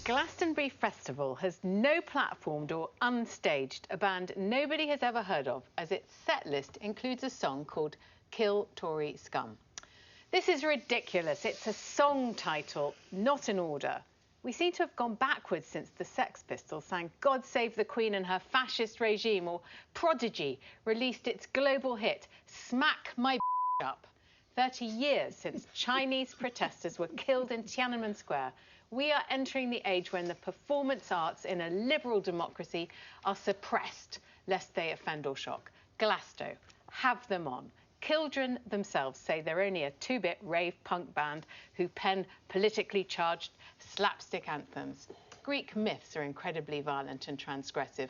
Glastonbury Festival has no platformed or unstaged a band nobody has ever heard of, as its set list includes a song called Kill Tory Scum. This is ridiculous. It's a song title, not an order. We seem to have gone backwards since the Sex Pistols sang God Save the Queen and her fascist regime, or Prodigy released its global hit, Smack My Up. 30 years since Chinese protesters were killed in Tiananmen Square, we are entering the age when the performance arts in a liberal democracy are suppressed, lest they offend or shock. Glasto, have them on. Killdren themselves say they're only a two-bit rave punk band who pen politically charged slapstick anthems. Greek myths are incredibly violent and transgressive.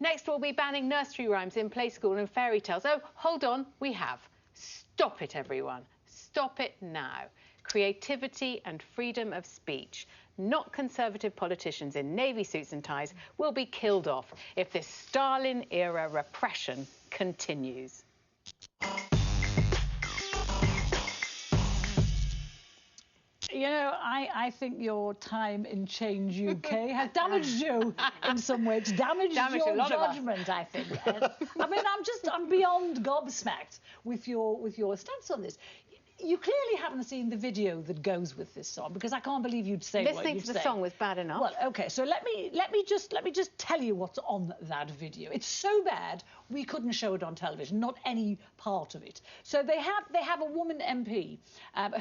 Next, we'll be banning nursery rhymes in play school and fairy tales. Oh, hold on, we have. Stop it, everyone. Stop it now. Creativity and freedom of speech, not conservative politicians in navy suits and ties, will be killed off if this Stalin-era repression continues. You know, I think your time in Change UK has damaged you in some way. It's damaged your judgment, I think. I mean, I'm beyond gobsmacked with your stance on this. You clearly haven't seen the video that goes with this song, because I can't believe you'd say what you'd say. Listening to the song was bad enough. Well, OK, so let me just tell you what's on that video. It's so bad we couldn't show it on television, not any part of it. So they have a woman MP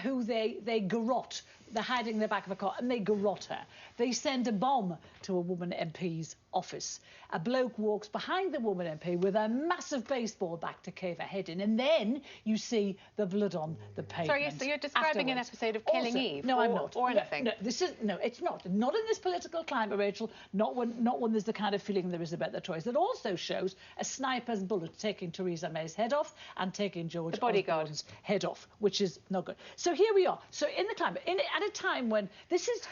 who they garrote. They're hiding in the back of a car and they garrote her. They send a bomb to a woman MP's office. A bloke walks behind the woman MP with a massive baseball bat to cave her head in, and then you see the blood on the pavement. Sorry, so you're describing an episode of Killing Eve? No, I'm not. Or anything? No, it's not. Not in this political climate, Rachel. Not when there's the kind of feeling there is about the choice. It also shows a sniper's bullet taking Theresa May's head off and taking George Osborne's head off, which is not good. So here we are. So in the climate, at a time when this is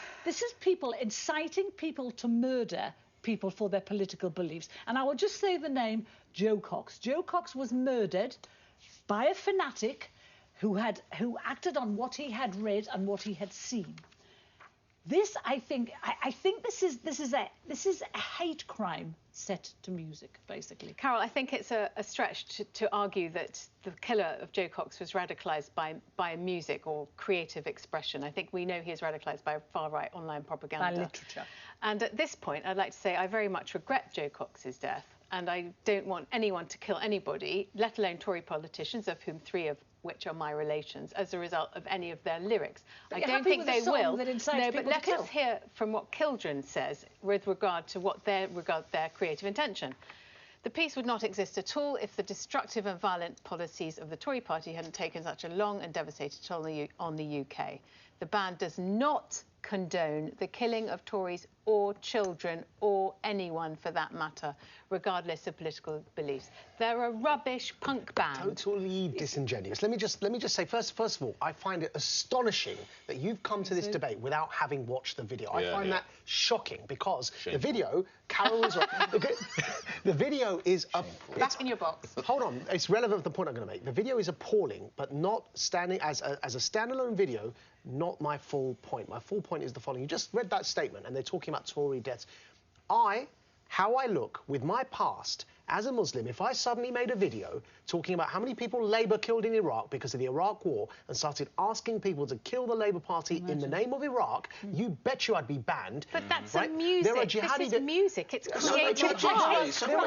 people inciting people to murder people for their political beliefs. And I will just say the name Joe Cox. Joe Cox was murdered by a fanatic who acted on what he had read and what he had seen. This, I think this is a hate crime set to music, basically. Carole, I think it's a stretch to argue that the killer of Joe Cox was radicalised by music or creative expression. I think we know he is radicalised by far-right online propaganda. By literature. And at this point, I'd like to say I very much regret Joe Cox's death, and I don't want anyone to kill anybody, let alone Tory politicians, of whom 3 of which are my relations, as a result of any of their lyrics. I don't think they will. No, but let us hear from what Killdren says with regard to what they regard their creative intention. The piece would not exist at all if the destructive and violent policies of the Tory party hadn't taken such a long and devastating toll on the UK. The band does not condone the killing of Tories or children or anyone for that matter, regardless of political beliefs. They're a rubbish punk band. Totally disingenuous. Let me just say first of all, I find it astonishing that you've come to this debate without having watched the video. I find that shocking, because the video, Carole is right. The video is back in your box. Hold on, it's relevant to the point I'm going to make. The video is appalling, but not standing as a standalone video. Not my full point. My full point is the following. You just read that statement and they're talking about Tory deaths. How I look with my past as a Muslim, if I suddenly made a video talking about how many people Labour killed in Iraq because of the Iraq war and started asking people to kill the Labour Party in the name of Iraq, you bet you I'd be banned. But that's a music. There are jihadi this is music. It's creative art. No,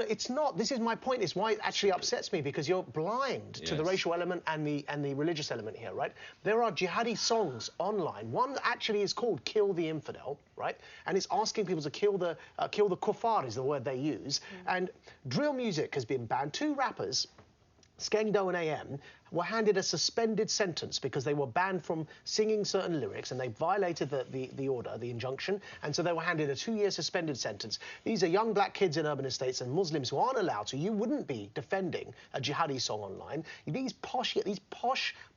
it's not. This is my point. It's why it actually upsets me, because you're blind to the racial element and the religious element here, right? There are jihadi songs online. One actually is called "Kill the Infidel," right? And it's asking people to kill the kuffar, is the word they use. And drill music has been banned. 2 rappers, Skengdo and AM, were handed a suspended sentence because they were banned from singing certain lyrics and they violated the order, the injunction, and so they were handed a 2-year suspended sentence. These are young black kids in urban estates and Muslims who aren't allowed to. You wouldn't be defending a jihadi song online. These posh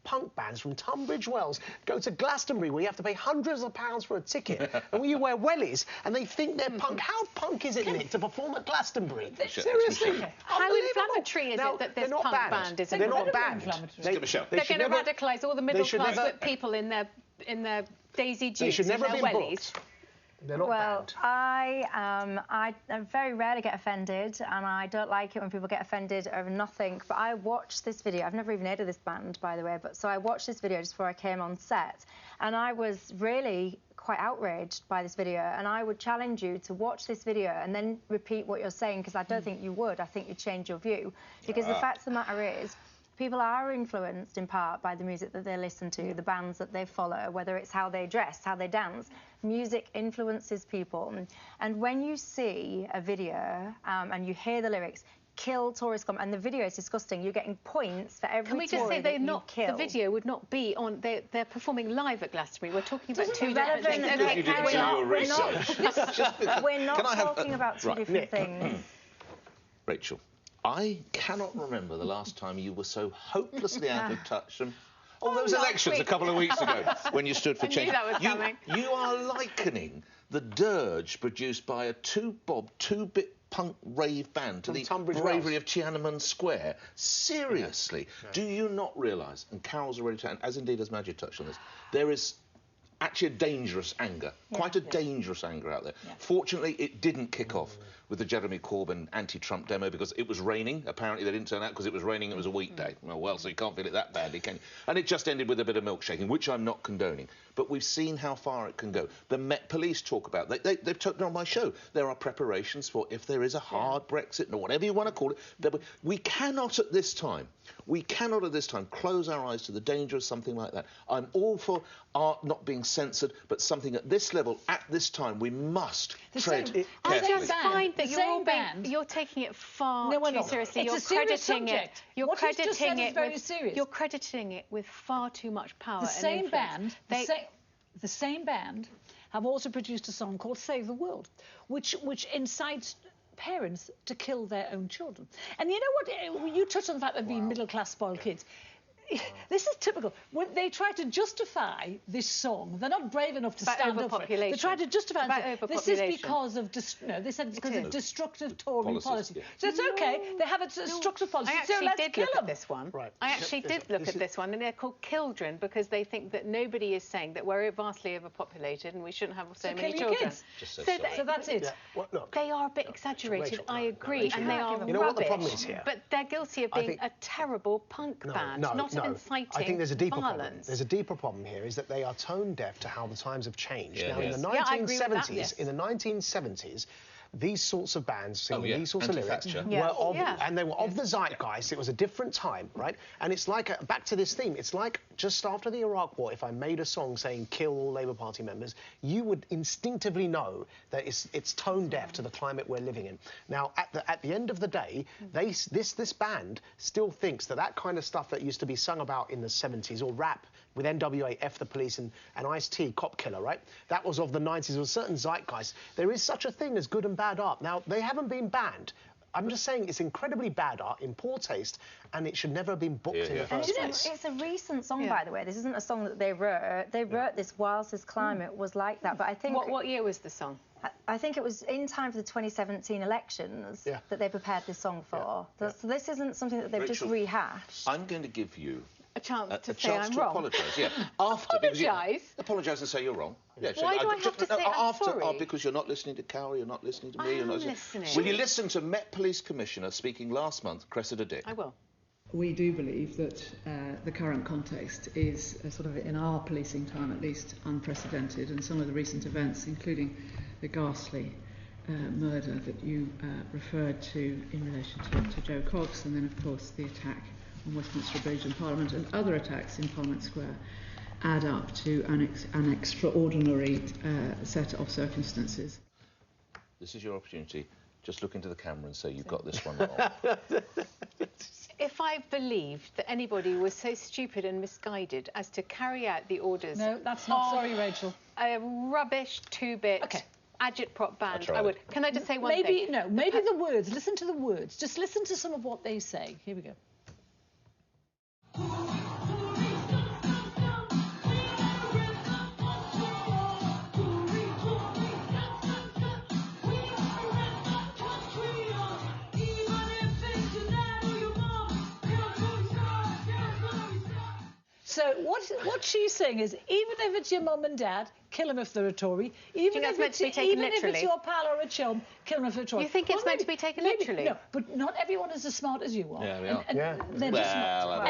punk bands from Tunbridge Wells go to Glastonbury where you have to pay hundreds of pounds for a ticket and where you wear wellies and they think they're punk. How punk is it, Nick, to perform at Glastonbury? Seriously. How inflammatory is it that this punk band is? They're not banned. They're going to radicalise all the middle-class people in their their Daisy Dukes. They should never and be their booked. wellies. They're not banned. I very rarely get offended, and I don't like it when people get offended over nothing. But I watched this video. I've never even heard of this band, by the way. But so I watched this video just before I came on set, and I was really quite outraged by this video. And I would challenge you to watch this video and then repeat what you're saying, because I don't think you would. I think you'd change your view, because the fact of the matter is, people are influenced in part by the music that they listen to, the bands that they follow, whether it's how they dress, how they dance. Music influences people. And when you see a video and you hear the lyrics, Kill Tory Scum, and the video is disgusting, you're getting points for every Can we just say Tory the video would not be on, they're performing live at Glastonbury. We're talking about two different relevant. things. Okay, You didn't do your research. We're not Can I have talking about two different things. Rachel, I cannot remember the last time you were so hopelessly out of touch from all those elections a couple of weeks ago when you stood for change. I knew that was coming. You are likening the dirge produced by a two-bit punk rave band to the Tunbridge bravery Wells. of Tiananmen Square. Seriously, do you not realise, and Carole's already touched, as indeed has Maggie touched on this, there is actually a dangerous anger, quite a dangerous anger out there. Yeah. Fortunately, it didn't kick off with the Jeremy Corbyn anti-Trump demo because it was raining. Apparently, they didn't turn out because it was raining. It was a weekday. Well, so you can't feel it that badly, can you? And it just ended with a bit of milkshaking, which I'm not condoning. But we've seen how far it can go. The Met Police talk about they've talked on my show. There are preparations for if there is a hard Brexit or whatever you want to call it. We cannot at this time. We cannot at this time close our eyes to the danger of something like that. I'm all for art not being censored, but something at this level, at this time, we must tread carefully. I just find that The you're taking it far No, we're too not. seriously. It's you're a serious crediting it. subject. You're What he's just said crediting is it very with. serious. You're crediting it with far too much power. The and same influence. band, the same band, have also produced a song called "Save the World," which incites parents to kill their own children. And you know what? You touched on the fact of being middle-class spoiled kids. This is typical. When they try to justify this song, they're not brave enough to stand up for it. They try to justify it. This is because of they said it's because of destructive Tory policy. Yeah. So it's okay. They have a destructive policy. I actually did look at this one. Right. I actually did look at this one, and they're called Killdren because they think that nobody is saying that we're vastly overpopulated and we shouldn't have so many kill your children. kids. Just so So that's it. Yeah, well, look, They are a bit exaggerated, Rachel, I no, agree, Rachel, and they are you know what the rubbish, problem is here? but they're guilty of I being think- a terrible punk band, not of inciting I think there's a deeper problem. violence. There's a deeper problem here, is that they are tone deaf to how the times have changed. Yeah, now, in the Yeah, I agree with that, 1970s, yes. in the 1970s, these sorts of bands singing these sorts of lyrics Anti-Thatcher. were of, Yeah. and they were of the zeitgeist. It was a different time, right? And it's like, back to this theme, it's like just after the Iraq War, if I made a song saying kill all Labour Party members, you would instinctively know that it's tone deaf to the climate we're living in. Now, at the end of the day, this band still thinks that kind of stuff that used to be sung about in the 70s, or rap with NWA, F the Police, and Ice-T, Cop Killer, right? That was of the 90s, or a certain zeitgeist. There is such a thing as good and bad art. Now, they haven't been banned. I'm just saying it's incredibly bad art, in poor taste, and it should never have been booked in the first place. It's a recent song, by the way. This isn't a song that they wrote. They wrote this whilst this climate was like that. But I think... What year was the song? I think it was in time for the 2017 elections that they prepared this song for. So this isn't something that they've just Rachel, rehashed. I'm going to give you A chance to a say chance I'm to wrong. apologise. Yeah, after Apologise? Apologise and say you're wrong. Yeah, Why do I have to say I'm after? sorry? Because you're not listening to Carole, you're not listening to me. I you're am not listening. Will you listen to Met Police Commissioner speaking last month, Cressida Dick? I will. We do believe that the current context is sort of, in our policing time at least, unprecedented, and some of the recent events, including the ghastly murder that you referred to in relation to Joe Cox, and then of course the attack on Westminster Bridge and Parliament and other attacks in Parliament Square, add up to an extraordinary set of circumstances. This is your opportunity. Just look into the camera and say you've got this one wrong. If I believed that anybody was so stupid and misguided as to carry out the orders... No, that's not. of Sorry, Rachel. A rubbish two-bit agitprop band, tried I would. it. Can I just say one thing? Maybe the words. Listen to the words. Just listen to some of what they say. Here we go. So what she's saying is, even if it's your mum and dad, kill them if they're a Tory. Even if meant to be taken if literally? it's your pal or a chum, kill them if they're a Tory. You think it's meant to be taken maybe, literally? No, but not everyone is as smart as you are. Yeah, we are. They're just not.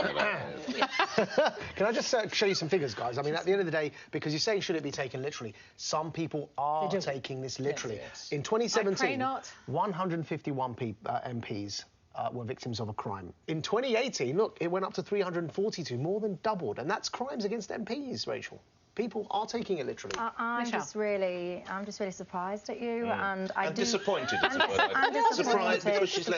Can I just show you some figures, guys? I mean, at the end of the day, because you're saying should it be taken literally, some people are taking this literally. Yes. In 2017, I pray not. 151 MPs were victims of a crime. In 2018, look, it went up to 342, more than doubled, and that's crimes against MPs, Rachel. People are taking it literally. I'm just really surprised at you, and I'm disappointed. I'm disappointed. Surprised because she's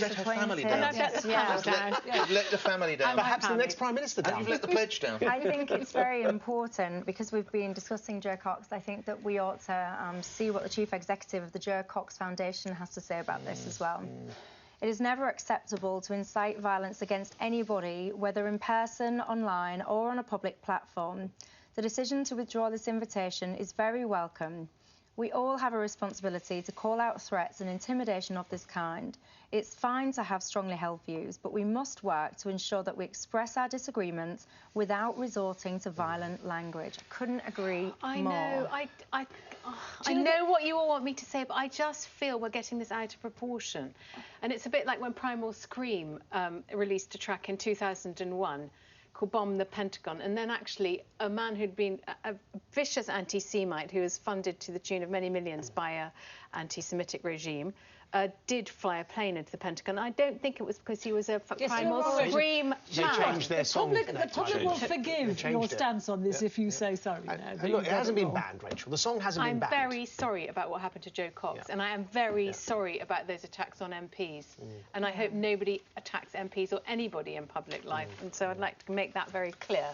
let her family down. You've let the family down. Perhaps the next Prime Minister down. And you've let the pledge down. I think it's very important, because we've been discussing Joe Cox. I think that we ought to see what the Chief Executive of the Joe Cox Foundation has to say about this as well. It is never acceptable to incite violence against anybody, whether in person, online, or on a public platform. The decision to withdraw this invitation is very welcome. We all have a responsibility to call out threats and intimidation of this kind. It's fine to have strongly held views, but we must work to ensure that we express our disagreements without resorting to violent language. I couldn't agree more. I know. I know what you all want me to say, but I just feel we're getting this out of proportion. And it's a bit like when Primal Scream released a track in 2001 called Bomb the Pentagon, and then actually a man who'd been a vicious anti-Semite who was funded to the tune of many millions by an anti-Semitic regime, did fly a plane into the Pentagon. I don't think it was because he was a Primal Scream fan. They changed their song. The public will forgive your stance on this if you say sorry now. Look, it hasn't been banned, Rachel. The song hasn't been banned. I'm very sorry about what happened to Joe Cox, and I am very sorry about those attacks on MPs. And I hope nobody attacks MPs or anybody in public life. And so I'd like to make that very clear.